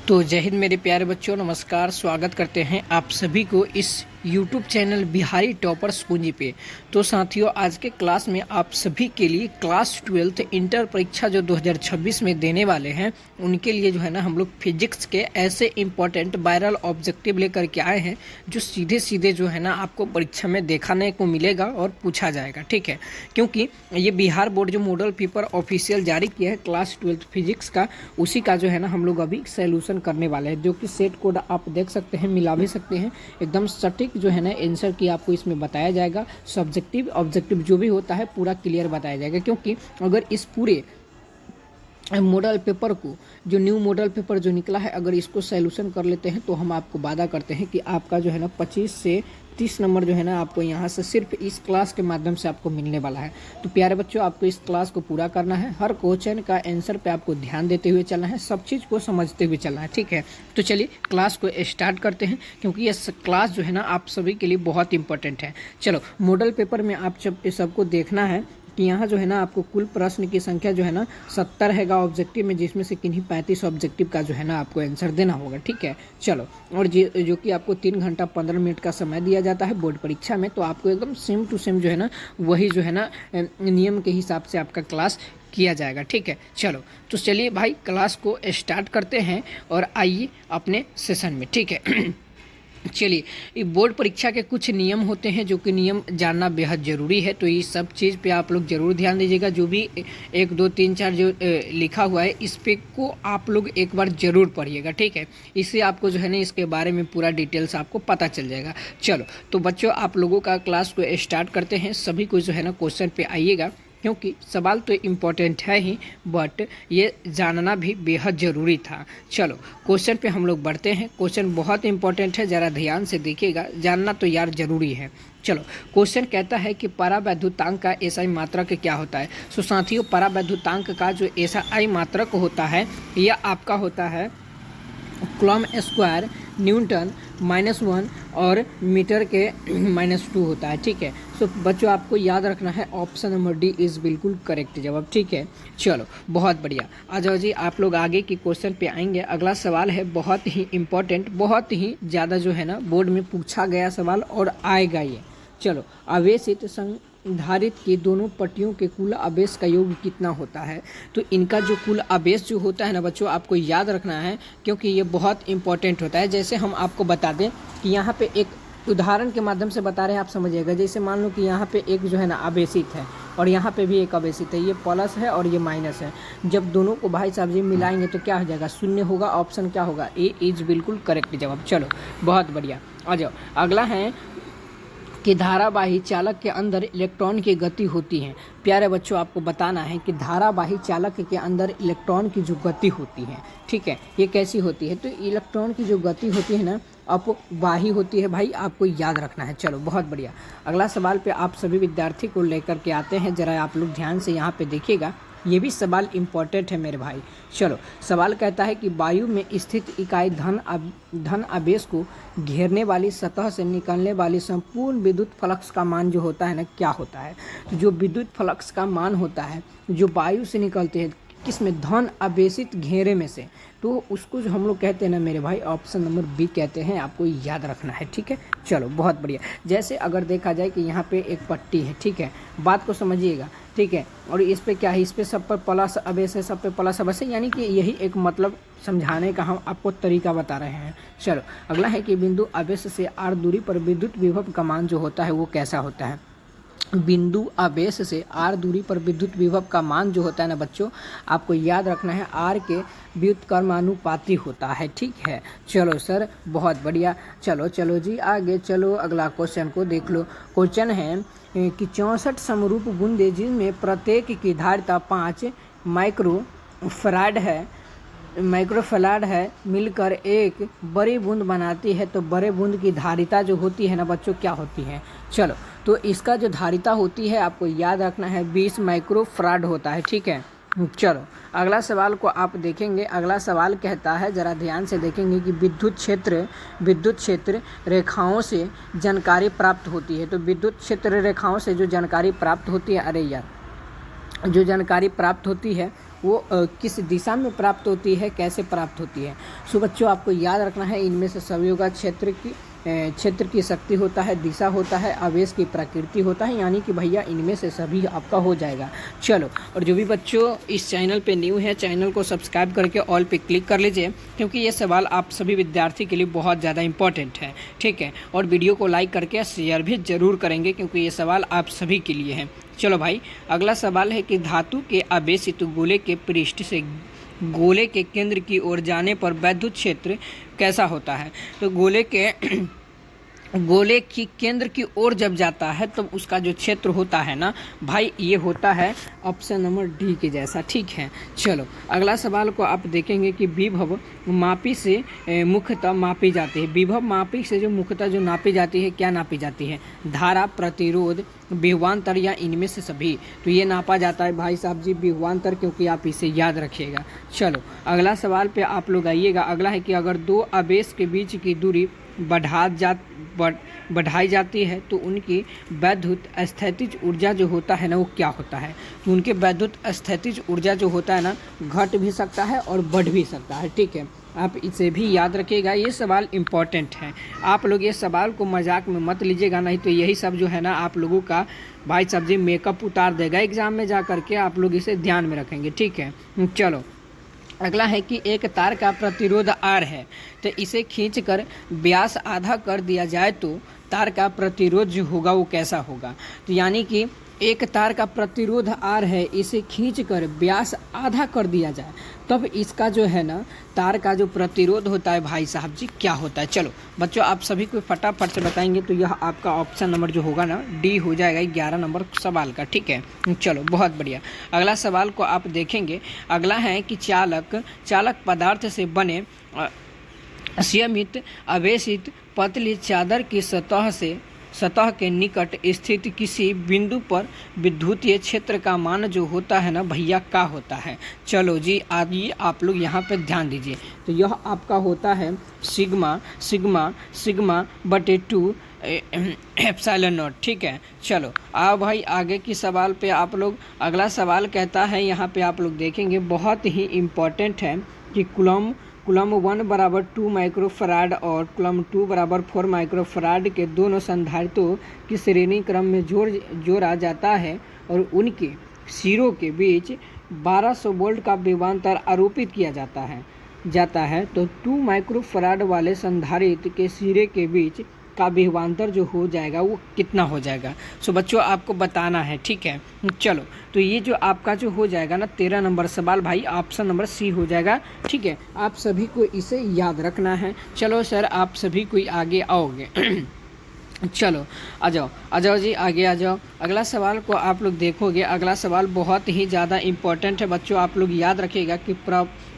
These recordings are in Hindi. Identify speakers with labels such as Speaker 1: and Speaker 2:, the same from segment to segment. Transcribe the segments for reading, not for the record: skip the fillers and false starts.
Speaker 1: तो जय हिंद मेरे प्यारे बच्चों, नमस्कार। स्वागत करते हैं आप सभी को इस YouTube चैनल बिहारी टॉपर्स कुंजी पे। तो साथियों, आज के क्लास में आप सभी के लिए क्लास 12th इंटर परीक्षा जो 2026 में देने वाले हैं उनके लिए जो है ना हम लोग फिजिक्स के ऐसे इंपॉर्टेंट वायरल ऑब्जेक्टिव लेकर के आए हैं जो सीधे सीधे जो है ना आपको परीक्षा में देखने को मिलेगा और पूछा जाएगा। ठीक है, क्योंकि ये बिहार बोर्ड जो मॉडल पेपर ऑफिशियल जारी किया है क्लास 12th फिजिक्स का, उसी का जो है ना हम लोग अभी सोल्यूशन करने वाले हैं, जो कि सेट कोड आप देख सकते हैं, मिला भी सकते हैं। एकदम सटीक जो है ना आंसर की आपको इसमें बताया जाएगा। सब्जेक्टिव ऑब्जेक्टिव जो भी होता है पूरा क्लियर बताया जाएगा, क्योंकि अगर इस पूरे मॉडल पेपर को, जो न्यू मॉडल पेपर जो निकला है, अगर इसको सोल्यूशन कर लेते हैं तो हम आपको वादा करते हैं कि आपका जो है ना 25 से 30 नंबर जो है ना आपको यहाँ से सिर्फ इस क्लास के माध्यम से आपको मिलने वाला है। तो प्यारे बच्चों, आपको इस क्लास को पूरा करना है, हर क्वेश्चन का आंसर पे आपको ध्यान देते हुए चलना है, सब चीज़ को समझते हुए चलना है। ठीक है, तो चलिए क्लास को स्टार्ट करते हैं, क्योंकि ये क्लास जो है ना आप सभी के लिए बहुत इंपॉर्टेंट है। चलो, मॉडल पेपर में आप सबको देखना है कि यहाँ जो है ना आपको कुल प्रश्न की संख्या जो है ना 70 हैगा ऑब्जेक्टिव में, जिसमें से किन्हीं 35 ऑब्जेक्टिव का जो है ना आपको आंसर देना होगा। ठीक है, चलो, और जो कि आपको 3 घंटा 15 मिनट का समय दिया जाता है बोर्ड परीक्षा में, तो आपको एकदम सेम टू सेम जो है ना वही जो है ना नियम के हिसाब से आपका क्लास किया जाएगा। ठीक है, चलो, तो चलिए भाई क्लास को स्टार्ट करते हैं और आइए अपने सेशन में। ठीक है चलिए, ये बोर्ड परीक्षा के कुछ नियम होते हैं जो कि नियम जानना बेहद ज़रूरी है, तो ये सब चीज़ पे आप लोग ज़रूर ध्यान दीजिएगा। जो भी 1 2 3 4 जो लिखा हुआ है, इस पे को आप लोग एक बार ज़रूर पढ़िएगा। ठीक है, इससे आपको जो है ना इसके बारे में पूरा डिटेल्स आपको पता चल जाएगा। चलो, तो बच्चों, आप लोगों का क्लास को स्टार्ट करते हैं। सभी को जो है ना क्वेश्चन पे आइएगा, क्योंकि सवाल तो इम्पोर्टेंट है ही, बट ये जानना भी बेहद ज़रूरी था। चलो, क्वेश्चन पे हम लोग बढ़ते हैं। क्वेश्चन बहुत इंपॉर्टेंट है, ज़रा ध्यान से देखिएगा, जानना तो यार ज़रूरी है। चलो, क्वेश्चन कहता है कि परावैद्युतांक का एसआई मात्रक क्या होता है। सो साथियों, परावैद्युतांक का जो एसआई मात्रक होता है यह आपका होता है कूलम स्क्वायर न्यूटन -1 और मीटर के -2 होता है। ठीक है, सो बच्चों, आपको याद रखना है ऑप्शन नंबर डी इज़ बिल्कुल करेक्ट जवाब। ठीक है, चलो, बहुत बढ़िया। आ जाओ जी, आप लोग आगे की क्वेश्चन पे आएंगे। अगला सवाल है बहुत ही इम्पोर्टेंट, बहुत ही ज़्यादा जो है ना बोर्ड में पूछा गया सवाल और आएगा ये। चलो, आवेशित संधारित की दोनों पट्टियों के कुल आवेश का योग कितना होता है। तो इनका जो कुल आवेश जो होता है ना बच्चों, आपको याद रखना है, क्योंकि ये बहुत इंपॉर्टेंट होता है। जैसे हम आपको बता दें कि यहाँ पे एक उदाहरण के माध्यम से बता रहे हैं, आप समझिएगा। जैसे मान लो कि यहाँ पे एक जो है ना आवेशित है और यहाँ पे भी एक आवेशित है, ये प्लस है और ये माइनस है। जब दोनों को भाई साहब जी मिलाएंगे तो क्या हो जाएगा, शून्य होगा। ऑप्शन क्या होगा, ए इज बिल्कुल करेक्ट जवाब। चलो, बहुत बढ़िया। आ जाओ, अगला है कि धारावाही चालक के अंदर इलेक्ट्रॉन की गति होती है। प्यारे बच्चों, आपको बताना है कि धारावाही चालक के अंदर इलेक्ट्रॉन की जो गति होती है, ठीक है, ये कैसी होती है। तो इलेक्ट्रॉन की जो गति होती है ना, अपवाही होती है भाई, आपको याद रखना है। चलो, बहुत बढ़िया। अगला सवाल पे आप सभी विद्यार्थी को लेकर के आते हैं, जरा आप लोग ध्यान से यहाँ पे देखिएगा, ये भी सवाल इम्पोर्टेंट है मेरे भाई। चलो, सवाल कहता है कि वायु में स्थित इकाई धन आवेश को घेरने वाली सतह से निकलने वाली संपूर्ण विद्युत फ्लक्स का मान जो होता है ना, क्या होता है। तो जो विद्युत फ्लक्स का मान होता है जो वायु से निकलते हैं, किसमें, धन आवेशित घेरे में से, तो उसको जो हम लोग कहते हैं ना मेरे भाई, ऑप्शन नंबर बी कहते हैं, आपको याद रखना है। ठीक है, चलो, बहुत बढ़िया। जैसे अगर देखा जाए कि यहाँ पे एक पट्टी है, ठीक है, बात को समझिएगा। ठीक है, और इस पे क्या है, इस पे सब पर प्लस आवेश है, सब पे प्लस आवेश है, यानी कि यही एक मतलब समझाने का हम आपको तरीका बता रहे हैं। चलो, अगला है कि बिंदु आवेश से r दूरी पर विद्युत विभव का मान जो होता है वो कैसा होता है। बिंदु आवेश से r दूरी पर विद्युत विभव का मान जो होता है ना बच्चों, आपको याद रखना है r के व्युत्क्रमानुपाती होता है। ठीक है, चलो सर, बहुत बढ़िया। चलो चलो जी, आगे चलो, अगला क्वेश्चन को देख लो। क्वेश्चन है कि 64 समरूप बूंदें जिनमें प्रत्येक की धारिता 5 माइक्रोफैराड है मिलकर एक बड़ी बूंद बनाती है, तो बड़े बूंद की धारिता जो होती है ना बच्चों, क्या होती है। चलो, तो इसका जो धारिता होती है आपको याद रखना है 20 माइक्रोफैराड होता है। ठीक है, चलो, अगला सवाल को आप देखेंगे। अगला सवाल कहता है, जरा ध्यान से देखेंगे कि विद्युत क्षेत्र रेखाओं से जानकारी प्राप्त होती है। तो विद्युत क्षेत्र रेखाओं से जो जानकारी प्राप्त होती है, अरे यार, जो जानकारी प्राप्त होती है वो किस दिशा में प्राप्त होती है, कैसे प्राप्त होती है। सो बच्चों आपको याद रखना है, इनमें से सभी होगा क्षेत्र की शक्ति होता है, दिशा होता है, आवेश की प्रकृति होता है, यानी कि भैया इनमें से सभी आपका हो जाएगा। चलो, और जो भी बच्चों इस चैनल पे न्यू है, चैनल को सब्सक्राइब करके ऑल पे क्लिक कर लीजिए, क्योंकि ये सवाल आप सभी विद्यार्थी के लिए बहुत ज़्यादा इंपॉर्टेंट है, ठीक है। और वीडियो को लाइक करके शेयर भी जरूर करेंगे, क्योंकि ये सवाल आप सभी के लिए है। चलो भाई, अगला सवाल है कि धातु के आवेशित गोले के पृष्ठ से गोले के केंद्र की ओर जाने पर वैद्युत क्षेत्र कैसा होता है। तो गोले की केंद्र की ओर जब जाता है तब उसका जो क्षेत्र होता है ना भाई, ये होता है ऑप्शन नंबर डी के जैसा, ठीक है। चलो, अगला सवाल को आप देखेंगे कि विभव मापी से मुख्यतः मापी जाती है। विभव मापी से जो मुख्यतः जो नापी जाती है, क्या नापी जाती है, धारा, प्रतिरोध, विभवांतर या इनमें से सभी। तो ये नापा जाता है भाई साहब जी विभवांतर, क्योंकि आप इसे याद रखिएगा। चलो, अगला सवाल पे आप लोग आइएगा। अगला है कि अगर दो आवेश के बीच की दूरी बढ़ाई जाती है तो उनकी वैद्युत स्थैतिज ऊर्जा जो होता है ना, वो क्या होता है। तो उनके वैद्युत स्थैतिज ऊर्जा जो होता है ना, घट भी सकता है और बढ़ भी सकता है, ठीक है। आप इसे भी याद रखिएगा, ये सवाल इम्पॉर्टेंट है। आप लोग ये सवाल को मजाक में मत लीजिएगा, नहीं तो यही सब जो है ना आप लोगों का भाई साहब जी मेकअप उतार देगा एग्जाम में जा करके। आप लोग इसे ध्यान में रखेंगे, ठीक है। चलो, अगला है कि एक तार का प्रतिरोध R है, तो इसे खींचकर व्यास आधा कर दिया जाए तो तार का प्रतिरोध जो होगा वो कैसा होगा। तो यानी कि एक तार का प्रतिरोध R है, इसे खींचकर व्यास आधा कर दिया जाए तब इसका जो है ना तार का जो प्रतिरोध होता है भाई साहब जी क्या होता है। चलो बच्चों, आप सभी को फटाफट से बताएंगे, तो यह आपका ऑप्शन नंबर जो होगा ना डी हो जाएगा 11 नंबर सवाल का, ठीक है। चलो, बहुत बढ़िया। अगला सवाल को आप देखेंगे। अगला है कि चालक पदार्थ से बने संयमित आवेशित पतली चादर की सतह के निकट स्थित किसी बिंदु पर विद्युतीय क्षेत्र का मान जो होता है ना भैया क्या होता है। चलो जी, आइए आप लोग यहाँ पे ध्यान दीजिए। तो यह आपका होता है सिग्मा बटे 2 एप्सिलॉन नॉट, ठीक है। चलो, आओ भाई आगे की सवाल पे आप लोग। अगला सवाल कहता है, यहाँ पे आप लोग देखेंगे बहुत ही इम्पोर्टेंट है कि कुलम 1 बराबर 2 माइक्रोफराड और कुलम 2 बराबर 4 माइक्रोफराड के दोनों संधारित्रों की श्रेणी क्रम में जोड़ा जाता है और उनके सिरों के बीच 1200 वोल्ट का विभवांतर आरोपित किया जाता है। तो 2 माइक्रोफराड वाले संधारित्र के सिरे के बीच का विभवांतर जो हो जाएगा वो कितना हो जाएगा। सो बच्चों आपको बताना है, ठीक है। चलो, तो ये जो आपका जो हो जाएगा ना 13 नंबर सवाल भाई ऑप्शन नंबर सी हो जाएगा, ठीक है। आप सभी को इसे याद रखना है। चलो सर, आप सभी कोई आगे आओगे। चलो, आ जाओ जी, आगे आ जाओ। अगला सवाल को आप लोग देखोगे। अगला सवाल बहुत ही ज़्यादा इम्पोर्टेंट है बच्चों, आप लोग याद रखिएगा कि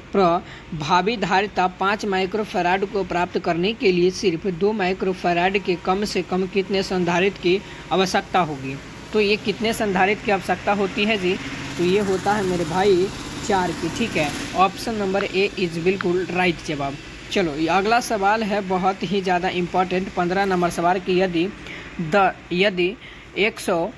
Speaker 1: प्रभावी धारिता 5 माइक्रोफैराड को प्राप्त करने के लिए सिर्फ 2 माइक्रोफैराड के कम से कम कितने संधारित्र की आवश्यकता होगी। तो ये कितने संधारित्र की आवश्यकता होती है जी, तो ये होता है मेरे भाई 4 की, ठीक है। ऑप्शन नंबर ए इज बिल्कुल राइट जवाब। चलो, अगला सवाल है बहुत ही ज़्यादा इम्पोर्टेंट 15 नंबर सवाल की यदि 100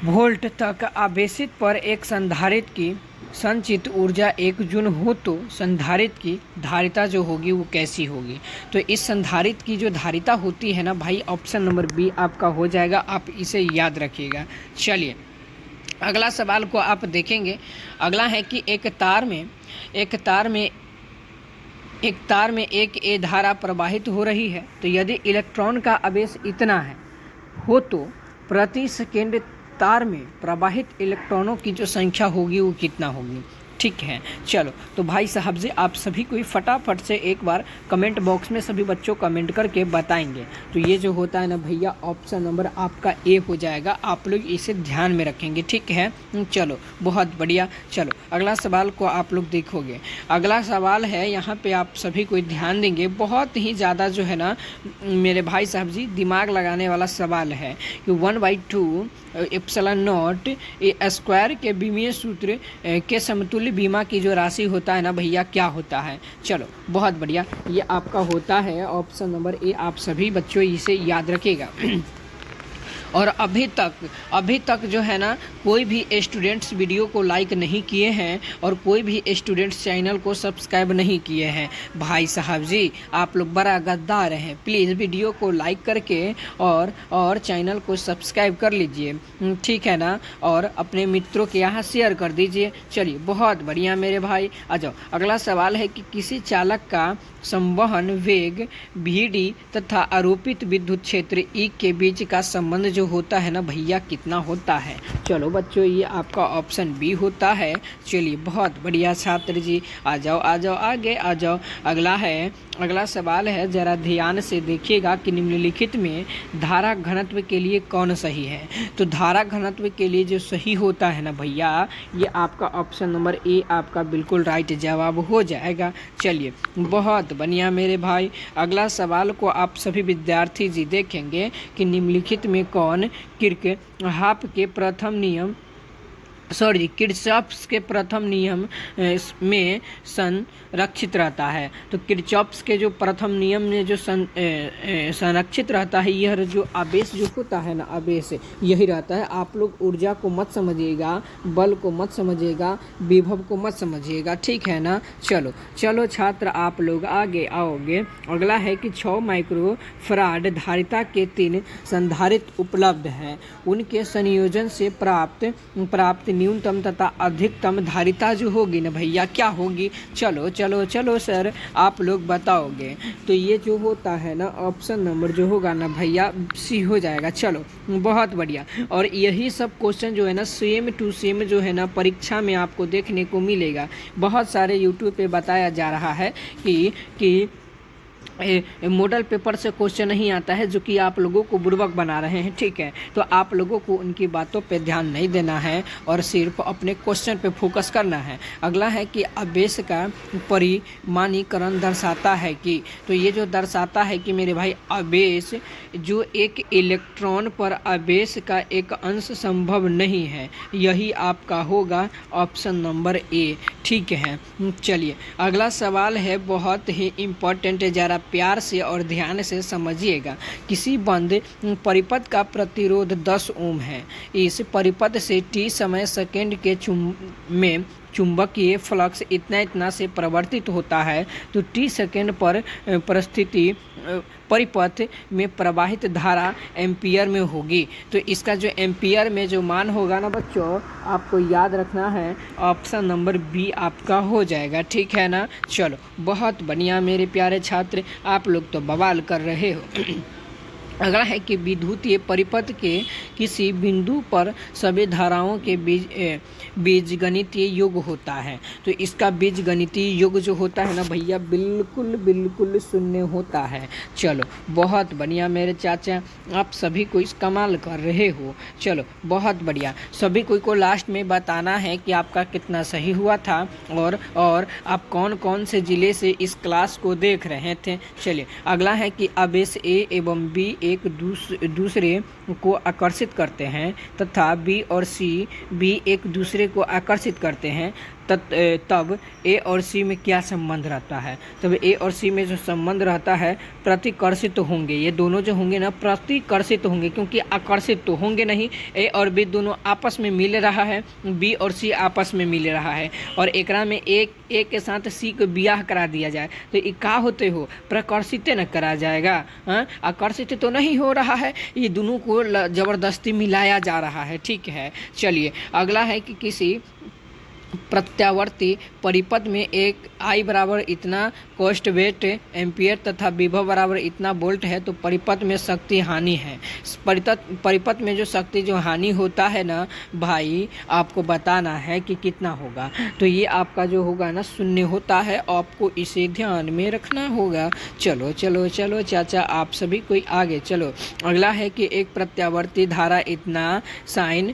Speaker 1: वोल्ट तक आवेशित पर एक संधारित्र की संचित ऊर्जा 1 जूल हो तो संधारित्र की धारिता जो होगी वो कैसी होगी। तो इस संधारित्र की जो धारिता होती है ना भाई, ऑप्शन नंबर बी आपका हो जाएगा, आप इसे याद रखिएगा। चलिए, अगला सवाल को आप देखेंगे। अगला है कि एक तार में एक ए धारा प्रवाहित हो रही है, तो यदि इलेक्ट्रॉन का आवेश इतना हो तो प्रति सेकेंड तार में प्रवाहित इलेक्ट्रॉनों की जो संख्या होगी वो कितना होगी, ठीक है। चलो, तो भाई साहब जी आप सभी को फटाफट से एक बार कमेंट बॉक्स में सभी बच्चों कमेंट करके बताएंगे। तो ये जो होता है ना भैया ऑप्शन नंबर आपका ए हो जाएगा, आप लोग इसे ध्यान में रखेंगे, ठीक है। चलो, बहुत बढ़िया। चलो, अगला सवाल को आप लोग देखोगे। अगला सवाल है, यहाँ पे आप सभी को ध्यान देंगे, बहुत ही ज़्यादा जो है ना मेरे भाई साहब जी दिमाग लगाने वाला सवाल है कि 1/2 एप्सिलॉन नॉट ए स्क्वायर के विमीय सूत्र के समतुल्य बीमा की जो राशि होता है ना भैया क्या होता है। चलो, बहुत बढ़िया, ये आपका होता है ऑप्शन नंबर ए, आप सभी बच्चों इसे याद रखिएगा। और अभी तक जो है ना कोई भी स्टूडेंट्स वीडियो को लाइक नहीं किए हैं और कोई भी स्टूडेंट्स चैनल को सब्सक्राइब नहीं किए हैं। भाई साहब जी, आप लोग बड़ा गद्दार हैं। प्लीज़ वीडियो को लाइक करके और चैनल को सब्सक्राइब कर लीजिए, ठीक है ना, और अपने मित्रों के यहाँ शेयर कर दीजिए। चलिए, बहुत बढ़िया मेरे भाई। आ जाओ, अगला सवाल है कि किसी चालक का संवहन वेग VD तथा आरोपित विद्युत क्षेत्र E के बीच का संबंध जो होता है ना भैया, कितना होता है? चलो बच्चों, ये आपका ऑप्शन बी होता है। चलिए, बहुत बढ़िया छात्र जी, आ जाओ आगे आ जाओ। अगला सवाल है, जरा ध्यान से देखिएगा कि निम्नलिखित में धारा घनत्व के लिए कौन सही है। तो धारा घनत्व के लिए जो सही होता है ना भैया, ये आपका ऑप्शन नंबर ए आपका बिल्कुल राइट जवाब हो जाएगा। चलिए, बहुत बढ़िया मेरे भाई। अगला सवाल को आप सभी विद्यार्थी जी देखेंगे कि निम्नलिखित में कौन किर्चॉफ के प्रथम नियम में संरक्षित रहता है। तो किर्चॉफ के जो प्रथम नियम में जो संरक्षित रहता है, यह जो आवेश जो होता है ना, आवेश यही रहता है। आप लोग ऊर्जा को मत समझिएगा, बल को मत समझिएगा, विभव को मत समझिएगा, ठीक है ना। चलो छात्र, आप लोग आगे आओगे। अगला है कि 6 माइक्रोफराड धारिता के 3 संधारित्र उपलब्ध हैं। उनके संयोजन से प्राप्त न्यूनतम तथा अधिकतम धारिता जो होगी ना भैया, क्या होगी? चलो सर, आप लोग बताओगे। तो ये जो होता है ना, ऑप्शन नंबर जो होगा ना भैया, सी हो जाएगा। चलो, बहुत बढ़िया। और यही सब क्वेश्चन जो है ना, सेम टू सेम जो है ना, परीक्षा में आपको देखने को मिलेगा। बहुत सारे यूट्यूब पे बताया जा रहा है कि मॉडल पेपर से क्वेश्चन नहीं आता है, जो कि आप लोगों को बुर्बक बना रहे हैं, ठीक है। तो आप लोगों को उनकी बातों पे ध्यान नहीं देना है और सिर्फ अपने क्वेश्चन पे फोकस करना है। अगला है कि आवेश का परिमाणीकरण दर्शाता है कि, तो ये जो दर्शाता है कि मेरे भाई, आवेश जो एक इलेक्ट्रॉन पर आवेश का एक अंश संभव नहीं है, यही आपका होगा ऑप्शन नंबर ए, ठीक है। चलिए, अगला सवाल है बहुत ही इम्पोर्टेंट, ज़रा प्यार से और ध्यान से समझिएगा। किसी बंद परिपथ का प्रतिरोध 10 ओम है। इस परिपथ से t समय सेकेंड के में चुंबकीय फ्लक्स इतना से परिवर्तित होता है। तो t सेकेंड पर परिपथ में प्रवाहित धारा एम्पियर में होगी। तो इसका जो एम्पियर में जो मान होगा ना बच्चों, आपको याद रखना है, ऑप्शन नंबर बी आपका हो जाएगा, ठीक है ना। चलो, बहुत बढ़िया मेरे प्यारे छात्र, आप लोग तो बवाल कर रहे हो। अगला है कि विद्युतीय परिपथ के किसी बिंदु पर सभी धाराओं के बीजगणितीय योग होता है। तो इसका बीजगणितीय योग जो होता है ना भैया, बिल्कुल शून्य होता है। चलो, बहुत बढ़िया मेरे चाचा, आप सभी को इस कमाल कर रहे हो। चलो, बहुत बढ़िया। सभी को लास्ट में बताना है कि आपका कितना सही हुआ था और आप कौन से ज़िले से इस क्लास को देख रहे थे। चलिए, अगला है कि आवेश ए एवं बी एक दूसरे को आकर्षित करते हैं तथा बी और सी भी एक दूसरे को आकर्षित करते हैं, तब ए और सी में क्या संबंध रहता है? तब ए और सी में जो संबंध रहता है, प्रतिकर्षित होंगे। ये दोनों जो होंगे ना, प्रतिकर्षित होंगे, क्योंकि आकर्षित तो होंगे नहीं। ए और बी दोनों आपस में मिल रहा है, बी और सी आपस में मिल रहा है, और एकरा में ए के साथ सी को ब्याह करा दिया जाए तो ये का होते हो? प्रकर्षित न करा जाएगा, आकर्षित तो नहीं हो रहा है। ये दोनों को ज़बरदस्ती मिलाया जा रहा है, ठीक है। चलिए, अगला है कि किसी प्रत्यावर्ती परिपथ में एक I बराबर इतना कॉस्ट वेट एम्पियर तथा विभव बराबर इतना वोल्ट है, तो परिपथ में शक्ति हानि है। परिपथ में जो शक्ति जो हानि होता है ना भाई, आपको बताना है कि कितना होगा। तो ये आपका जो होगा ना, शून्य होता है। आपको इसे ध्यान में रखना होगा। चलो चाचा, आप सभी कोई आगे चलो। अगला है कि एक प्रत्यावर्ती धारा इतना साइन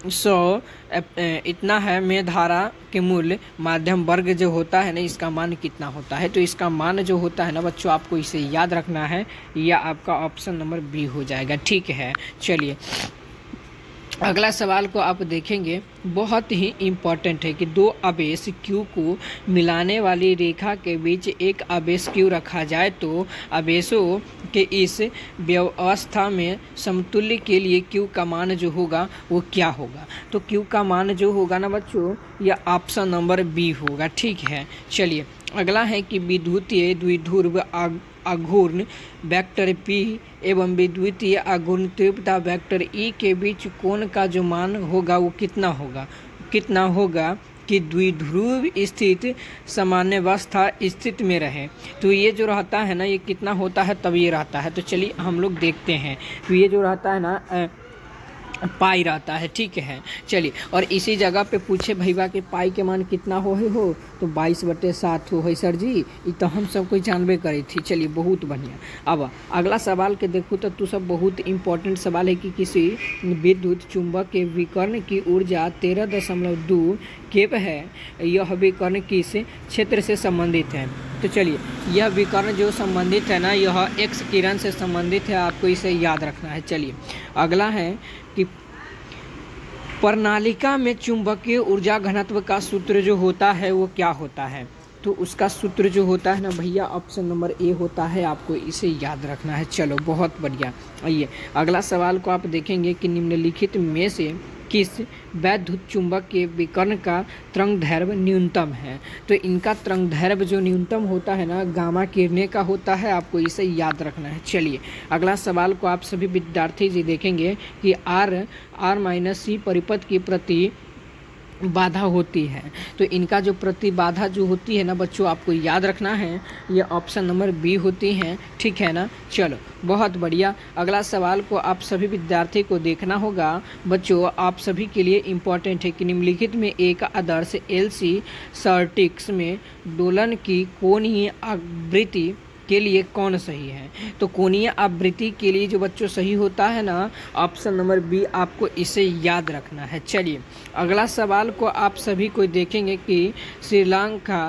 Speaker 1: 100 इतना है में धारा के मूल्य माध्यम वर्ग जो होता है ना, इसका मान कितना होता है? तो इसका मान जो होता है ना बच्चों, आपको इसे याद रखना है, या आपका ऑप्शन नंबर बी हो जाएगा, ठीक है। चलिए, अगला सवाल को आप देखेंगे, बहुत ही इम्पॉर्टेंट है कि दो आवेश Q को मिलाने वाली रेखा के बीच एक आवेश Q रखा जाए तो आवेशों के इस व्यवस्था में समतुल्य के लिए Q का मान जो होगा वो क्या होगा। तो Q का मान जो होगा ना बच्चों, यह ऑप्शन नंबर बी होगा। ठीक है, चलिए अगला है कि विद्युतीय द्विध्रुव आघूर्ण वेक्टर P एवं विद्युतीय आघूर्ण तीव्रता वेक्टर E के बीच कोण का जो मान होगा वो कितना होगा कि द्विध्रुव स्थित सामान्यावस्था स्थिति में रहे। तो ये जो रहता है ना, ये कितना होता है, तब ये रहता है। तो चलिए हम लोग देखते हैं। तो ये जो रहता है ना पाई रहता है। ठीक है, चलिए और इसी जगह पे पूछे भैया कि पाई के मान कितना हो तो 22/7 हो सर जी, ये तो हम सब कोई जानबे करी थी। चलिए बहुत बढ़िया। अब अगला सवाल के देखो तो तू सब बहुत इंपॉर्टेंट सवाल है कि किसी विद्युत चुंबक के विकर्ण की ऊर्जा 13.2 केव है। यह विकर्ण किस क्षेत्र से संबंधित है। तो चलिए यह विकर्ण जो संबंधित है ना, यह एक्स किरण से संबंधित है, आपको इसे याद रखना है। चलिए अगला है कि प्रणालिका में चुंबकीय ऊर्जा घनत्व का सूत्र जो होता है वो क्या होता है। तो उसका सूत्र जो होता है ना भैया, ऑप्शन नंबर ए होता है, आपको इसे याद रखना है। चलो बहुत बढ़िया। आइए अगला सवाल को आप देखेंगे कि निम्नलिखित में से किस वैद्युत चुंबक के विकर्ण का तरंगदैर्घ्य न्यूनतम है। तो इनका तरंगदैर्घ्य जो न्यूनतम होता है ना, गामा किरणें का होता है, आपको इसे याद रखना है। चलिए अगला सवाल को आप सभी विद्यार्थी जी देखेंगे कि R-C परिपथ की प्रति बाधा होती है। तो इनका जो प्रतिबाधा जो होती है ना बच्चों, आपको याद रखना है, ये ऑप्शन नंबर बी होती हैं। ठीक है ना, चलो बहुत बढ़िया। अगला सवाल को आप सभी विद्यार्थी को देखना होगा बच्चों, आप सभी के लिए इम्पॉर्टेंट है कि निम्नलिखित में एक आदर्श LC सर्किट में दोलन की कोणीय आवृत्ति के लिए कौन सही है। तो कोणीय आवृत्ति के लिए जो बच्चों सही होता है ना, ऑप्शन नंबर बी, आपको इसे याद रखना है। चलिए अगला सवाल को आप सभी को देखेंगे कि श्रीलंका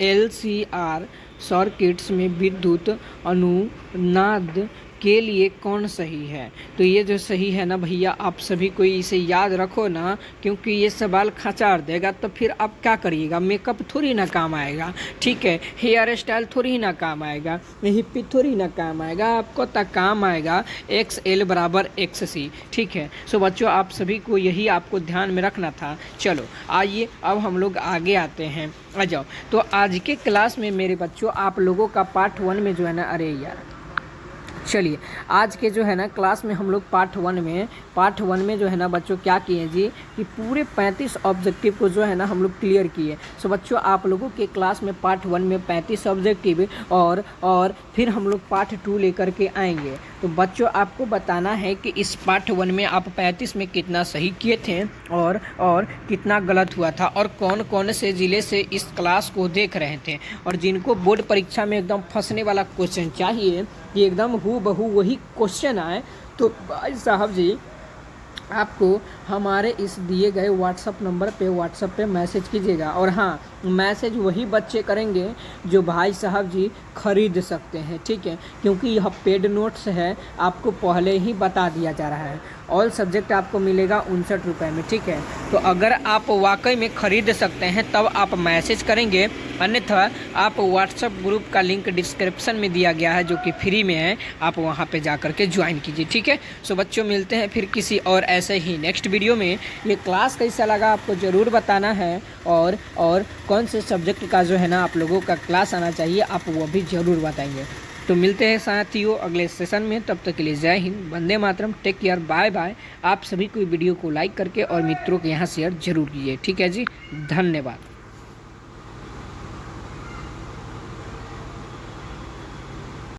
Speaker 1: LCR सर्किट्स में विद्युत अनुनाद के लिए कौन सही है। तो ये जो सही है ना भैया, आप सभी को इसे याद रखो ना, क्योंकि ये सवाल खचार देगा तो फिर आप क्या करिएगा, मेकअप थोड़ी ना काम आएगा। ठीक है, हेयर स्टाइल थोड़ी ना काम आएगा, हिप्पी थोड़ी ना काम आएगा, आपको तक काम आएगा XL = XC। ठीक है, सो बच्चों आप सभी को यही आपको ध्यान में रखना था। चलो आइए अब हम लोग आगे आते हैं, आ जाओ। तो आज के क्लास में मेरे बच्चों आप लोगों का पार्ट 1 में जो है ना, अरे यार चलिए आज के जो है ना क्लास में हम लोग पार्ट वन में जो है ना बच्चों क्या किए जी कि पूरे 35 ऑब्जेक्टिव को जो है ना हम लोग क्लियर किए। सो बच्चों आप लोगों के क्लास में पार्ट 1 में 35 ऑब्जेक्टिव और फिर हम लोग पार्ट 2 लेकर के आएंगे। तो बच्चों आपको बताना है कि इस पार्ट 1 में आप 35 में कितना सही किए थे और कितना गलत हुआ था, और कौन कौन से ज़िले से इस क्लास को देख रहे थे। और जिनको बोर्ड परीक्षा में एकदम फंसने वाला क्वेश्चन चाहिए कि एकदम हूबहू वही क्वेश्चन आए, तो भाई साहब जी आपको हमारे इस दिए गए व्हाट्सअप पे मैसेज कीजिएगा। और हाँ, मैसेज वही बच्चे करेंगे जो भाई साहब जी खरीद सकते हैं। ठीक है, क्योंकि यह पेड नोट्स है, आपको पहले ही बता दिया जा रहा है। ऑल सब्जेक्ट आपको मिलेगा 59 रुपये में। ठीक है, तो अगर आप वाकई में ख़रीद सकते हैं तब आप मैसेज करेंगे, अन्यथा आप व्हाट्सएप ग्रुप का लिंक डिस्क्रिप्शन में दिया गया है जो कि फ्री में है, आप वहां पे जा करके ज्वाइन कीजिए। ठीक है, सो बच्चों मिलते हैं फिर किसी और ऐसे ही नेक्स्ट वीडियो में। ये क्लास कैसा लगा आपको ज़रूर बताना है, और कौन से सब्जेक्ट का जो है ना आप लोगों का क्लास आना चाहिए आप वो भी ज़रूर बताएंगे। तो मिलते हैं साथियों अगले सेशन में, तब तक के लिए जय Hind, Vande Mataram, take care, bye bye. आप सभी को वीडियो को लाइक करके और मित्रों के यहाँ शेयर जरूर कीजिए। ठीक है जी, धन्यवाद।